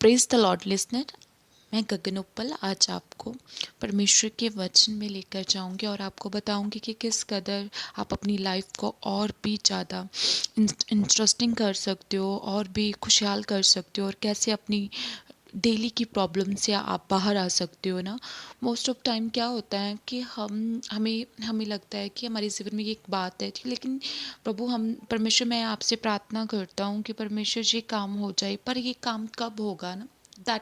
Praise the Lord listener. मैं गगन उपल आज आपको परमेश्वर के वचन में लेकर जाऊंगी और आपको बताऊंगी कि किस कदर आप अपनी लाइफ को और भी ज़्यादा इंटरेस्टिंग कर सकते हो और भी खुशहाल कर सकते हो और कैसे अपनी डेली की प्रॉब्लम से आप बाहर आ सकते हो ना। मोस्ट ऑफ टाइम क्या होता है कि हमें हमें लगता है कि हमारे जीवन में ये एक बात है ठीक, लेकिन प्रभु हम परमेश्वर मैं आपसे प्रार्थना करता हूँ कि परमेश्वर ये काम हो जाए, पर ये काम कब होगा ना, दैट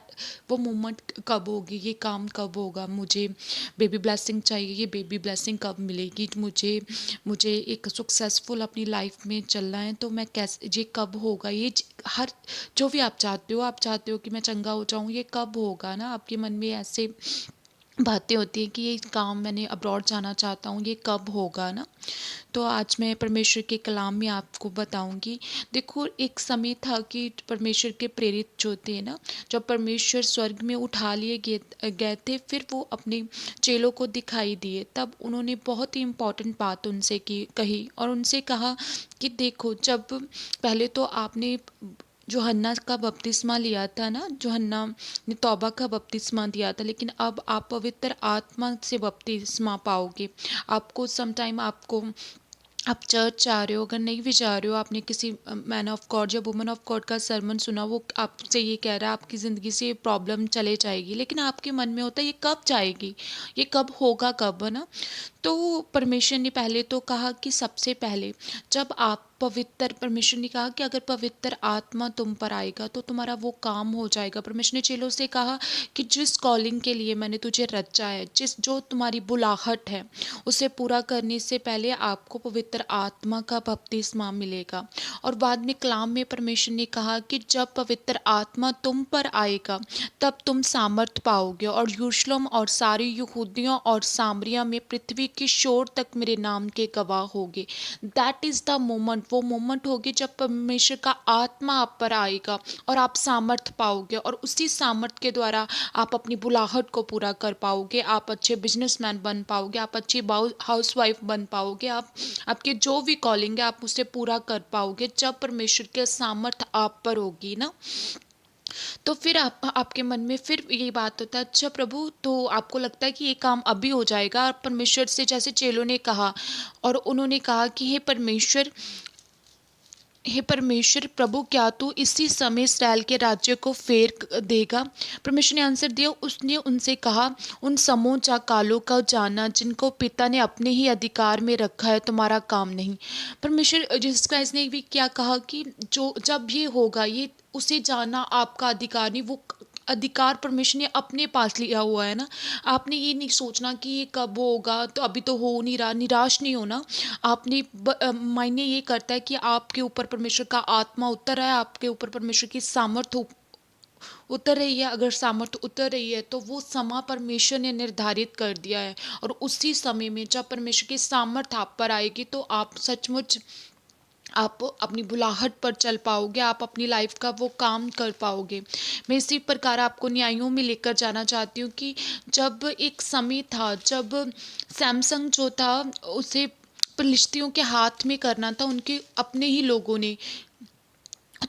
वो मोमेंट कब होगी, ये काम कब होगा, मुझे बेबी ब्लेसिंग चाहिए, ये बेबी ब्लेसिंग कब मिलेगी, मुझे मुझे एक सक्सेसफुल अपनी लाइफ में चलना है तो मैं कैसे, ये कब होगा, हर जो भी आप चाहते हो कि मैं चंगा हो जाऊँ, ये कब होगा ना। आपके मन में ऐसे बातें होती हैं कि ये काम मैंने अब्रॉड जाना चाहता हूँ, ये कब होगा ना। तो आज मैं परमेश्वर के कलाम में आपको बताऊंगी। देखो, एक समय था कि परमेश्वर के प्रेरित जो थे ना, जब परमेश्वर स्वर्ग में उठा लिए गए थे, फिर वो अपने चेलों को दिखाई दिए, तब उन्होंने बहुत ही इम्पोर्टेंट बात उनसे कही और उनसे कहा कि देखो, जब पहले तो आपने जो हन्ना का बपतिस्मा लिया था ना, जो हन्ना ने तौबा का बपतिस्मा दिया था, लेकिन अब आप पवित्र आत्मा से बपतिस्मा पाओगे। आपको समटाइम आपको आप चर्च जा रहे हो, अगर नहीं भी जा रहे हो, आपने किसी मैन ऑफ गॉड या वुमन ऑफ गॉड का सरमन सुना, वो आपसे ये कह रहा है आपकी ज़िंदगी से ये प्रॉब्लम चले जाएगी, लेकिन आपके मन में होता है ये कब जाएगी, ये कब होगा, कब, है ना। तो परमेश्वर ने पहले तो कहा कि सबसे पहले जब आप पवित्र, परमेश्वर ने कहा कि अगर पवित्र आत्मा तुम पर आएगा तो तुम्हारा वो काम हो जाएगा। परमेश्वर ने चेलों से कहा कि जिस कॉलिंग के लिए मैंने तुझे रचा है, जो तुम्हारी बुलाहट है, उसे पूरा करने से पहले आपको पवित्र आत्मा का बपतिस्मा मिलेगा। और बाद में कलाम में परमेश्वर ने कहा कि जब पवित्र आत्मा तुम पर आएगा तब तुम सामर्थ पाओगे और यरूशलेम और सारी यहूदियों और सामरिया में पृथ्वी की शोर तक मेरे नाम के गवाह होगे। दैट इज़ द मोमेंट, वो मोमेंट होगी जब परमेश्वर का आत्मा आप पर आएगा और आप सामर्थ पाओगे, और उसी सामर्थ के द्वारा आप अपनी बुलाहट को पूरा कर पाओगे, आप अच्छे बिजनेसमैन बन पाओगे, आप अच्छी हाउसवाइफ बन पाओगे, आप आपकी जो भी कॉलिंग है आप उसे पूरा कर पाओगे जब परमेश्वर के सामर्थ आप पर होगी ना। तो फिर आपके मन में फिर यही बात होता है, अच्छा प्रभु, तो आपको लगता है कि ये काम अभी हो जाएगा। परमेश्वर से जैसे चेलों ने कहा, और उन्होंने कहा कि हे परमेश्वर प्रभु, क्या तू इसी समय इसराइल के राज्य को फेर देगा। परमेश्वर ने आंसर दिया, उसने उनसे कहा, उन समूचा कालों का जाना जिनको पिता ने अपने ही अधिकार में रखा है तुम्हारा काम नहीं। परमेश्वर जीसस क्राइस्ट ने भी क्या कहा कि जो जब ये होगा, ये उसे जाना आपका अधिकार नहीं, वो अधिकार परमेश्वर ने अपने पास लिया हुआ है ना। आपने ये नहीं सोचना कि ये कब होगा, तो अभी तो हो नहीं रहा, निराश नहीं होना। आपने मायने ये करता है कि आपके ऊपर परमेश्वर का आत्मा उतर रहा है, आपके ऊपर परमेश्वर की सामर्थ्य उतर रही है। अगर सामर्थ्य उतर रही है तो वो समय परमेश्वर ने निर्धारित कर दिया है, और उसी समय में जब परमेश्वर की सामर्थ्य आप पर आएगी तो आप सचमुच आप अपनी बुलाहट पर चल पाओगे, आप अपनी लाइफ का वो काम कर पाओगे। मैं इसी प्रकार आपको न्यायों में लेकर जाना चाहती हूँ कि जब एक समय था जब सैमसंग जो था, उसे फिलिस्तीयों के हाथ में करना था, उनके अपने ही लोगों ने।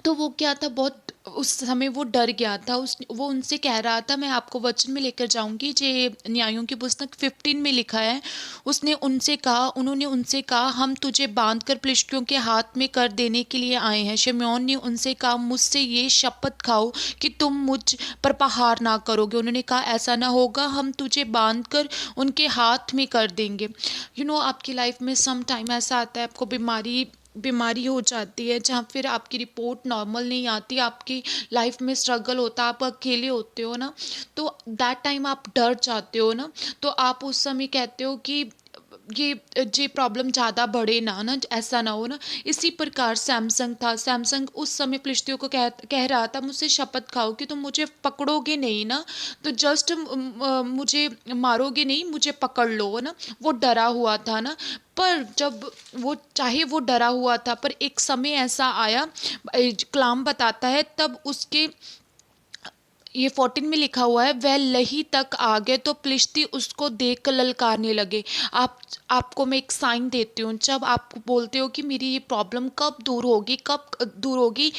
तो वो क्या था, बहुत उस समय वो डर गया था, वो उनसे कह रहा था, मैं आपको वचन में लेकर जाऊंगी, जे न्यायों की पुस्तक 15 में लिखा है। उन्होंने उनसे कहा, हम तुझे बांधकर फिलिस्तियों के हाथ में कर देने के लिए आए हैं। शिमयोन ने उनसे कहा, मुझसे ये शपथ खाओ कि तुम मुझ पर प्रहार ना करोगे। उन्होंने कहा, ऐसा ना होगा, हम तुझे बांध कर उनके हाथ में कर देंगे। आपकी लाइफ में सम टाइम ऐसा आता है, आपको बीमारी बीमारी हो जाती है, जहाँ फिर आपकी रिपोर्ट नॉर्मल नहीं आती, आपकी लाइफ में स्ट्रगल होता है, आप अकेले होते हो ना, तो दैट टाइम आप डर जाते हो ना। तो आप उस समय कहते हो कि ये प्रॉब्लम ज़्यादा बढ़े ना ऐसा ना हो ना। इसी प्रकार सैमसंग था, सैमसंग उस समय फिलिस्तियों को कह रहा था, मुझसे शपथ खाओ कि तुम मुझे पकड़ोगे नहीं ना, तो जस्ट मुझे मारोगे नहीं, मुझे पकड़ लो, है ना। वो डरा हुआ था ना। पर जब वो डरा हुआ था, पर एक समय ऐसा आया, कलाम बताता है, तब उसके ये 14 में लिखा हुआ है, वह लही तक आ गए तो फिलिस्ती उसको देख कर ललकारने लगे। आपको मैं एक साइन देती हूँ, जब आप बोलते हो कि मेरी ये प्रॉब्लम कब दूर होगी, कब दूर होगी,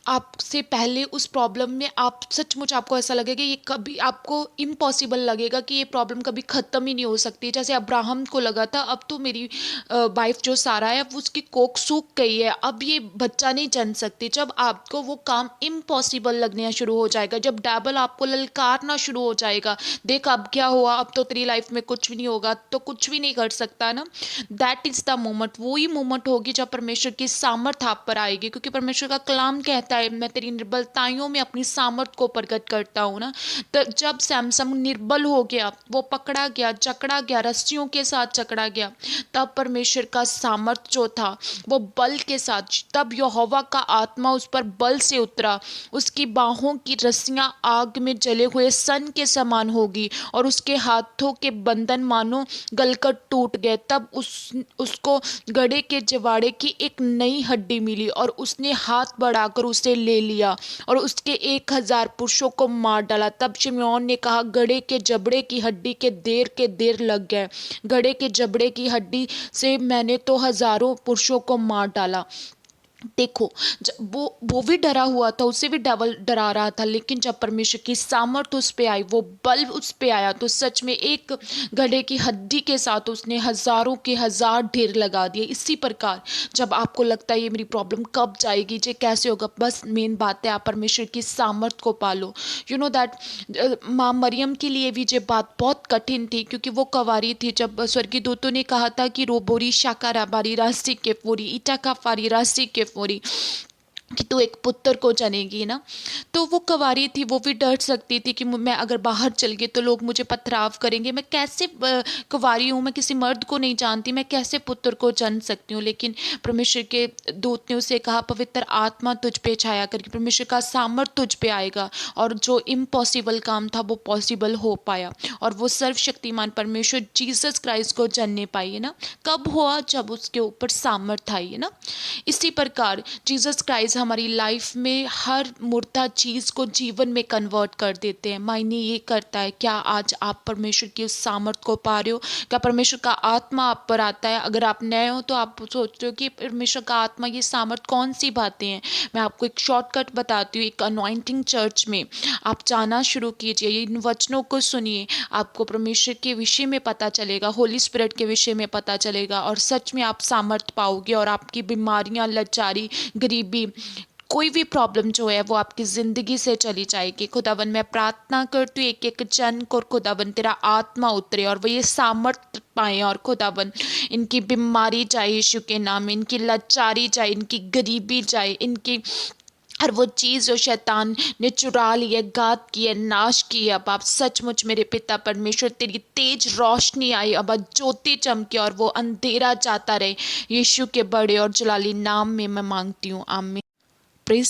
आपसे पहले उस प्रॉब्लम में आप सचमुच आपको ऐसा लगेगा ये कभी आपको इम्पॉसिबल लगेगा कि ये प्रॉब्लम कभी ख़त्म ही नहीं हो सकती। जैसे अब्राहम को लगा था अब तो मेरी वाइफ जो सारा है वो उसकी कोख सूख गई है, अब ये बच्चा नहीं जन सकती। जब आपको वो काम इम्पॉसिबल लगना शुरू हो जाएगा, जब डैबल आपको ललकारना शुरू हो जाएगा, देख अब क्या हुआ, अब तो तेरी लाइफ में कुछ भी नहीं होगा, तो कुछ भी नहीं कर सकता ना, दैट इज़ द मोमेंट। वही मोमेंट होगी जब परमेश्वर की सामर्थ आप पर आएगी, क्योंकि परमेश्वर का कलाम कहता है मैं तेरी निर्बलताइयों में अपनी सामर्थ को प्रकट करता हूँ ना। तो जब सैमसंग निर्बल हो गया, वो पकड़ा गया, जकड़ा गया, रस्सियों के साथ जकड़ा गया, तब परमेश्वर का सामर्थ जो था वो बल के साथ, तब यहोवा का आत्मा उस पर बल से उतरा, उसकी बाहों की रस्सियां आग में जले हुए सन के समान होगी और उसके हाथों के बंधन मानो गलकर टूट गए। तब उसको गड़े के जवाड़े की एक नई हड्डी मिली और उसने हाथ बढ़ाकर उसे ले लिया और उसके 1000 पुरुषों को मार डाला। तब शिमयोन ने कहा गड़े के जबड़े की हड्डी के देर लग गए, गड़े के जबड़े की हड्डी से मैंने तो हजारों पुरुषों को मार डाला। देखो, वो भी डरा हुआ था, उसे भी डबल डरा रहा था, लेकिन जब परमेश्वर की सामर्थ उस पे आई, वो बल उस पे आया, तो सच में एक गधे की हड्डी के साथ उसने हजारों के हजार ढेर लगा दिए। इसी प्रकार जब आपको लगता है ये मेरी प्रॉब्लम कब जाएगी, ये कैसे होगा, बस मेन बात है आप परमेश्वर की सामर्थ को पालो। यू नो दैट माँ मरियम के लिए भी ये बात बहुत कठिन थी, क्योंकि वो कवारी थी। जब स्वर्गीय दूतों ने कहा था कि रोबोरी शाकारा बारी राशि के फोरी इटा का फारी राशि के फोरी कि तू एक पुत्र को जनेगी ना, तो वो कवारी थी, वो भी डर सकती थी कि मैं अगर बाहर चल गई तो लोग मुझे पथराव करेंगे, मैं कैसे कवारी हूँ, मैं किसी मर्द को नहीं जानती, मैं कैसे पुत्र को जन सकती हूँ। लेकिन परमेश्वर के दूत ने उसे कहा पवित्र आत्मा तुझ पे छाया करके परमेश्वर का सामर्थ तुझ पे आएगा और जो इम्पॉसिबल काम था वो पॉसिबल हो पाया और वो सर्वशक्तिमान परमेश्वर जीसस क्राइस्ट को जनने पाई है ना। कब हुआ? जब उसके ऊपर सामर्थ आई है ना। इसी प्रकार जीसस क्राइस्ट हमारी लाइफ में हर मुर्दा चीज़ को जीवन में कन्वर्ट कर देते हैं। मायने ये करता है क्या आज आप परमेश्वर की उस सामर्थ को पा रहे हो? क्या परमेश्वर का आत्मा आप पर आता है? अगर आप नए हो तो आप सोच रहे हो कि परमेश्वर का आत्मा, ये सामर्थ कौन सी बातें हैं। मैं आपको एक शॉर्टकट बताती हूँ। एक अनॉइंटिंग चर्च में आप जाना शुरू कीजिए, इन वचनों को सुनिए, आपको परमेश्वर के विषय में पता चलेगा, होली स्पिरिट के विषय में पता चलेगा और सच में आप सामर्थ पाओगे और आपकी बीमारियां, लाचारी, गरीबी, कोई भी प्रॉब्लम जो है वो आपकी ज़िंदगी से चली जाएगी। खुदावन मैं प्रार्थना करती हूँ एक एक जन को खुदावन तेरा आत्मा उतरे और वो ये सामर्थ पाएँ और खुदावन इनकी बीमारी जाए यीशु के नाम में, इनकी लाचारी जाए, इनकी गरीबी जाए, इनकी हर वो चीज़ जो शैतान ने चुरा ली है, गाद की है, नाश की है, अब आप सचमुच मेरे पिता परमेश्वर तेरी तेज रोशनी आई, अब ज्योति चमके और वो अंधेरा जाता रहे। यीशु के बड़े और जलाली नाम में मैं मांगती हूँ, आमीन। प्रेज